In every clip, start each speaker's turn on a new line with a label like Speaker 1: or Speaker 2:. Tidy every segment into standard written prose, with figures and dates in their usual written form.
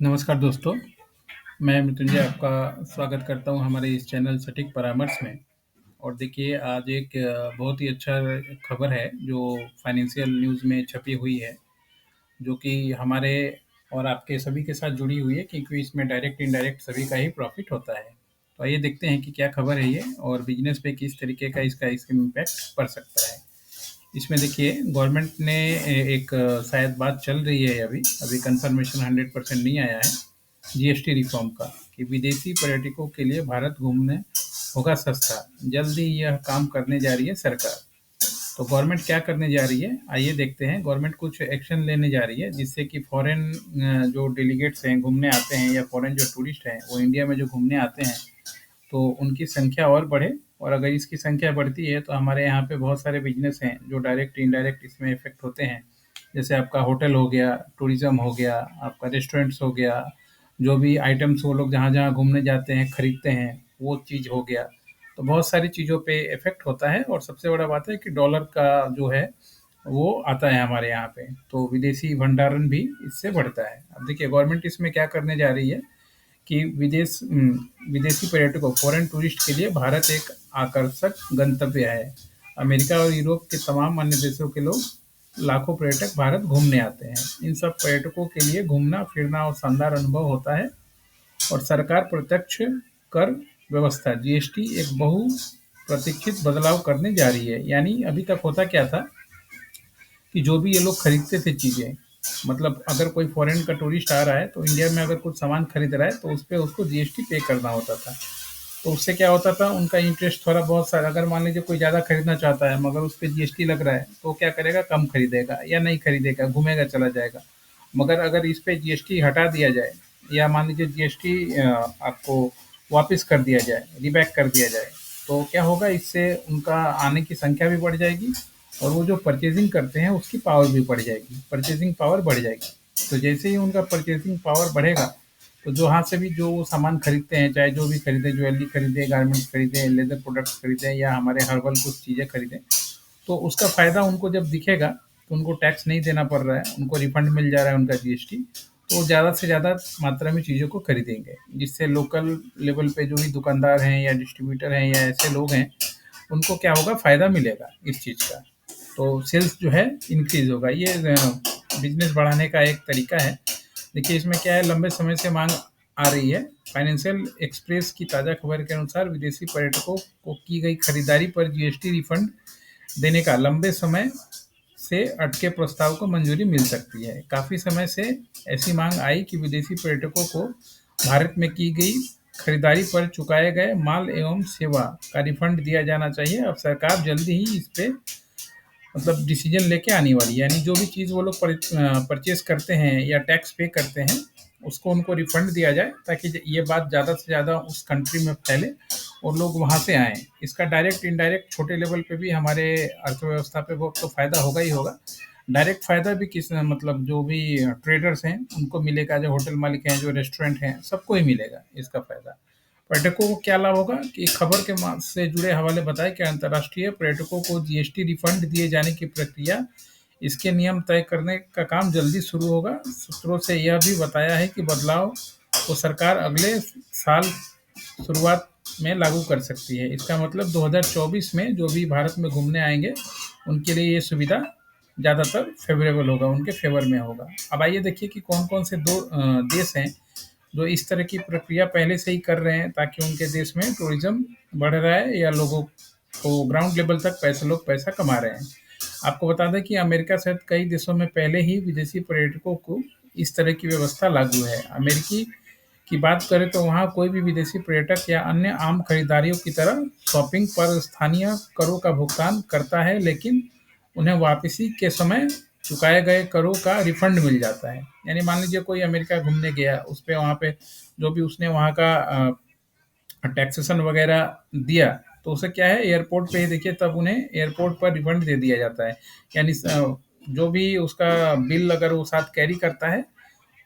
Speaker 1: नमस्कार दोस्तों, मैं मृत्युंजय आपका स्वागत करता हूँ हमारे इस चैनल सटीक परामर्श में। और देखिए आज एक बहुत ही अच्छा खबर है जो फाइनेंशियल न्यूज़ में छपी हुई है, जो कि हमारे और आपके सभी के साथ जुड़ी हुई है क्योंकि इसमें डायरेक्ट इनडायरेक्ट सभी का ही प्रॉफ़िट होता है। तो आइए देखते हैं कि क्या खबर है ये और बिज़नेस पे किस तरीके का इसका इम्पैक्ट पड़ सकता है। इसमें देखिए गवर्नमेंट ने एक शायद बात चल रही है अभी अभी कंफर्मेशन 100% नहीं आया है जीएसटी रिफॉर्म का कि विदेशी पर्यटकों के लिए भारत घूमने होगा सस्ता। जल्द ही यह काम करने जा रही है सरकार। तो गवर्नमेंट क्या करने जा रही है आइए देखते हैं। गवर्नमेंट कुछ एक्शन लेने जा रही है जिससे कि फॉरेन जो डेलीगेट्स हैं घूमने आते हैं या फॉरेन जो टूरिस्ट हैं वो इंडिया में जो घूमने आते हैं तो उनकी संख्या और बढ़े। और अगर इसकी संख्या बढ़ती है तो हमारे यहाँ पे बहुत सारे बिजनेस हैं जो डायरेक्ट इनडायरेक्ट इसमें इफेक्ट होते हैं। जैसे आपका होटल हो गया, टूरिज्म हो गया, आपका रेस्टोरेंट्स हो गया, जो भी आइटम्स वो लोग जहाँ जहाँ घूमने जाते हैं खरीदते हैं वो चीज़ हो गया। तो बहुत सारी चीज़ों पे इफेक्ट होता है और सबसे बड़ा बात है कि डॉलर का जो है वो आता है हमारे यहाँ पे, तो विदेशी भंडारण भी इससे बढ़ता है। अब देखिए गवर्नमेंट इसमें क्या करने जा रही है कि विदेशी पर्यटकों फॉरेन टूरिस्ट के लिए भारत एक आकर्षक गंतव्य है। अमेरिका और यूरोप के तमाम अन्य देशों के लोग लाखों पर्यटक भारत घूमने आते हैं। इन सब पर्यटकों के लिए घूमना फिरना और शानदार अनुभव होता है। और सरकार प्रत्यक्ष कर व्यवस्था जीएसटी एक बहु प्रतीक्षित बदलाव करने जा रही है। यानी अभी तक होता क्या था कि जो भी ये लोग खरीदते थे चीज़ें, मतलब अगर कोई फॉरेन का टूरिस्ट आ रहा है तो इंडिया में अगर कुछ सामान खरीद रहा है तो उस पे उसको जीएसटी पे करना होता था। तो उससे क्या होता था उनका इंटरेस्ट थोड़ा बहुत सारा, अगर मान लीजिए कोई ज़्यादा खरीदना चाहता है मगर उस पे जीएसटी लग रहा है तो क्या करेगा, कम खरीदेगा या नहीं खरीदेगा, घूमेगा चला जाएगा। मगर अगर इस पे जीएसटी हटा दिया जाए या मान लीजिए जीएसटी आपको वापस कर दिया जाए, रिबैक कर दिया जाए, तो क्या होगा, इससे उनका आने की संख्या भी बढ़ जाएगी और वो जो परचेजिंग करते हैं उसकी पावर भी बढ़ जाएगी, परचेजिंग पावर बढ़ जाएगी। तो जैसे ही उनका परचेजिंग पावर बढ़ेगा तो जो हाथ से भी जो सामान खरीदते हैं, चाहे जो भी खरीदे, ज्वेलरी खरीदे, गारमेंट्स खरीदे, लेदर प्रोडक्ट्स खरीदे या हमारे हर्बल कुछ चीज़ें खरीदें, तो उसका फ़ायदा उनको जब दिखेगा कि उनको टैक्स नहीं देना पड़ रहा है, उनको रिफंड मिल जा रहा है उनका जीएसटी, तो वो ज़्यादा से ज़्यादा मात्रा में चीज़ों को खरीदेंगे। जिससे लोकल लेवल पे जो भी दुकानदार हैं या डिस्ट्रीब्यूटर हैं या ऐसे लोग हैं, उनको क्या होगा, फ़ायदा मिलेगा इस चीज़ का। तो सेल्स जो है इंक्रीज़ होगा। ये बिज़नेस बढ़ाने का एक तरीका है। देखिए इसमें क्या है, लंबे समय से माँग आ रही है। फाइनेंशियल एक्सप्रेस की ताज़ा खबर के अनुसार विदेशी पर्यटकों को की गई खरीदारी पर जीएसटी रिफंड देने का लंबे समय से अटके प्रस्ताव को मंजूरी मिल सकती है। काफ़ी समय से ऐसी मांग आई कि विदेशी पर्यटकों को भारत में की गई खरीदारी पर चुकाए गए माल एवं सेवा का रिफंड दिया जाना चाहिए। अब सरकार जल्दी ही इस पे मतलब डिसीजन लेके आने वाली है। यानी जो भी चीज़ वो लोग परचेज करते हैं या टैक्स पे करते हैं उसको उनको रिफंड दिया जाए ताकि ये बात ज़्यादा से ज़्यादा उस कंट्री में फैले और लोग वहाँ से आएँ। इसका डायरेक्ट इनडायरेक्ट छोटे लेवल पे भी हमारे अर्थव्यवस्था पे बहुत तो फ़ायदा होगा ही होगा। डायरेक्ट फ़ायदा भी किस मतलब जो भी ट्रेडर्स हैं उनको मिलेगा, जो होटल मालिक हैं, जो रेस्टोरेंट हैं, सबको ही मिलेगा इसका फ़ायदा। पर्यटकों को क्या लाभ होगा कि खबर के से जुड़े हवाले बताएं कि अंतर्राष्ट्रीय पर्यटकों को जीएसटी रिफंड दिए जाने की प्रक्रिया, इसके नियम तय करने का काम जल्दी शुरू होगा। सूत्रों से यह भी बताया है कि बदलाव को सरकार अगले साल शुरुआत में लागू कर सकती है। इसका मतलब 2024 में जो भी भारत में घूमने आएंगे उनके लिए ये सुविधा ज़्यादातर फेवरेबल होगा, उनके फेवर में होगा। अब आइए देखिए कि कौन कौन से दो देश हैं जो इस तरह की प्रक्रिया पहले से ही कर रहे हैं ताकि उनके देश में टूरिज्म बढ़ रहा है या लोगों को ग्राउंड लेवल तक लोग पैसा कमा रहे हैं। आपको बता दें कि अमेरिका सहित कई देशों में पहले ही विदेशी पर्यटकों को इस तरह की व्यवस्था लागू है। अमेरिकी की बात करें तो वहाँ कोई भी विदेशी पर्यटक या अन्य आम खरीदारियों की तरह शॉपिंग पर स्थानीय करों का भुगतान करता है, लेकिन उन्हें वापसी के समय चुकाए गए करों का रिफंड मिल जाता है। यानी मान लीजिए कोई अमेरिका घूमने गया, उस पे वहाँ पे जो भी उसने वहाँ का टैक्सेशन वगैरह दिया, तो उसे क्या है एयरपोर्ट पे ही देखिए तब उन्हें एयरपोर्ट पर रिफंड दे दिया जाता है। यानी जो भी उसका बिल अगर वो साथ कैरी करता है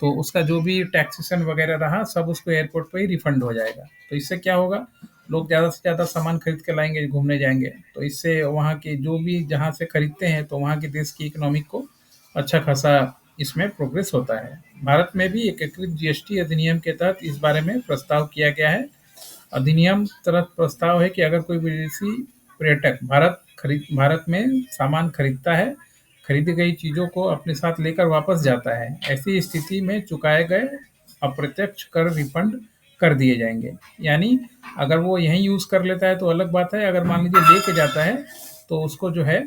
Speaker 1: तो उसका जो भी टैक्सेशन वगैरह रहा सब उसको एयरपोर्ट पे ही रिफंड हो जाएगा। तो इससे क्या होगा, लोग ज़्यादा से ज़्यादा सामान खरीद के लाएंगे, घूमने जाएंगे, तो इससे वहाँ के जो भी जहाँ से खरीदते हैं तो वहाँ के देश की इकोनॉमिक को अच्छा खासा इसमें प्रोग्रेस होता है। भारत में भी एकीकृत जीएसटी अधिनियम के तहत इस बारे में प्रस्ताव किया गया है। अधिनियम तहत प्रस्ताव है कि अगर कोई विदेशी पर्यटक भारत में सामान खरीदता है, खरीदी गई चीज़ों को अपने साथ लेकर वापस जाता है, ऐसी स्थिति में चुकाए गए अप्रत्यक्ष कर रिफंड कर दिए जाएँगे। यानी अगर वो यहीं यूज़ कर लेता है तो अलग बात है, अगर मान लीजिए लेके जाता है तो उसको जो है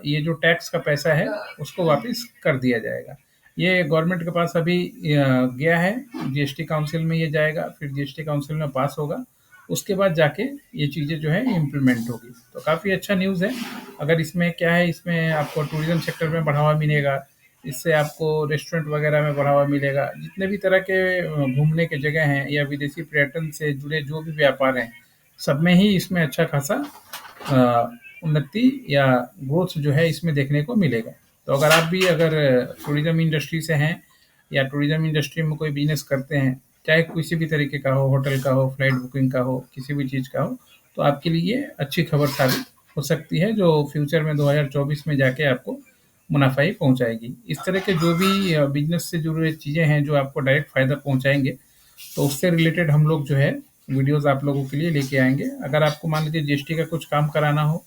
Speaker 1: ये जो टैक्स का पैसा है उसको वापस कर दिया जाएगा। ये गवर्नमेंट के पास अभी गया है, जीएसटी काउंसिल में ये जाएगा, फिर जीएसटी काउंसिल में पास होगा, उसके बाद जाके ये चीज़ें जो है इम्प्लीमेंट होगी। तो काफ़ी अच्छा न्यूज़ है। अगर इसमें क्या है, इसमें आपको टूरिज़्म सेक्टर में बढ़ावा मिलेगा, इससे आपको रेस्टोरेंट वगैरह में बढ़ावा मिलेगा। जितने भी तरह के घूमने के जगह हैं या विदेशी पर्यटन से जुड़े जो भी व्यापार हैं, सब में ही इसमें अच्छा खासा उन्नति या ग्रोथ जो है इसमें देखने को मिलेगा। तो अगर आप भी अगर टूरिज़्म इंडस्ट्री से हैं या टूरिज़्म इंडस्ट्री में कोई बिज़नेस करते हैं, चाहे किसी भी तरीके का हो, होटल का हो, फ्लाइट बुकिंग का हो, किसी भी चीज़ का हो, तो आपके लिए अच्छी खबर साबित हो सकती है, जो फ्यूचर में 2024 में जाके आपको मुनाफ़ा ही पहुँचाएगी। इस तरह के जो भी बिज़नेस से जुड़े चीज़ें हैं, जो आपको डायरेक्ट फ़ायदा पहुँचाएँगे, तो उससे रिलेटेड हम लोग जो है वीडियोज़ आप लोगों के लिए लेके आएँगे। अगर आपको मान लीजिए जीएसटी का कुछ काम कराना हो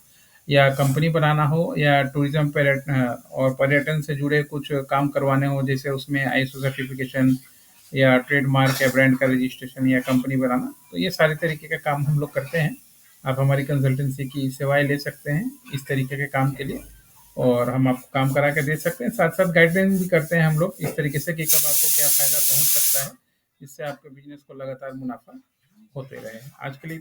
Speaker 1: या कंपनी बनाना हो या टूरिज़्म और पर्यटन से जुड़े कुछ काम करवाने हो, जैसे उसमें आईएसओ सर्टिफ़िकेशन या ट्रेडमार्क या ब्रांड का रजिस्ट्रेशन या कंपनी बनाना, तो ये सारे तरीके का काम हम लोग करते हैं। आप हमारी कंसल्टेंसी की सेवाएँ ले सकते हैं इस तरीके के काम के लिए, और हम आपको काम करा के दे सकते हैं। साथ-साथ गाइडेंस भी करते हैं हम लोग इस तरीके से कि कब आपको क्या फ़ायदा पहुँच सकता है, जिससे आपके बिज़नेस को लगातार मुनाफ़ा होते रहे। आज के लिए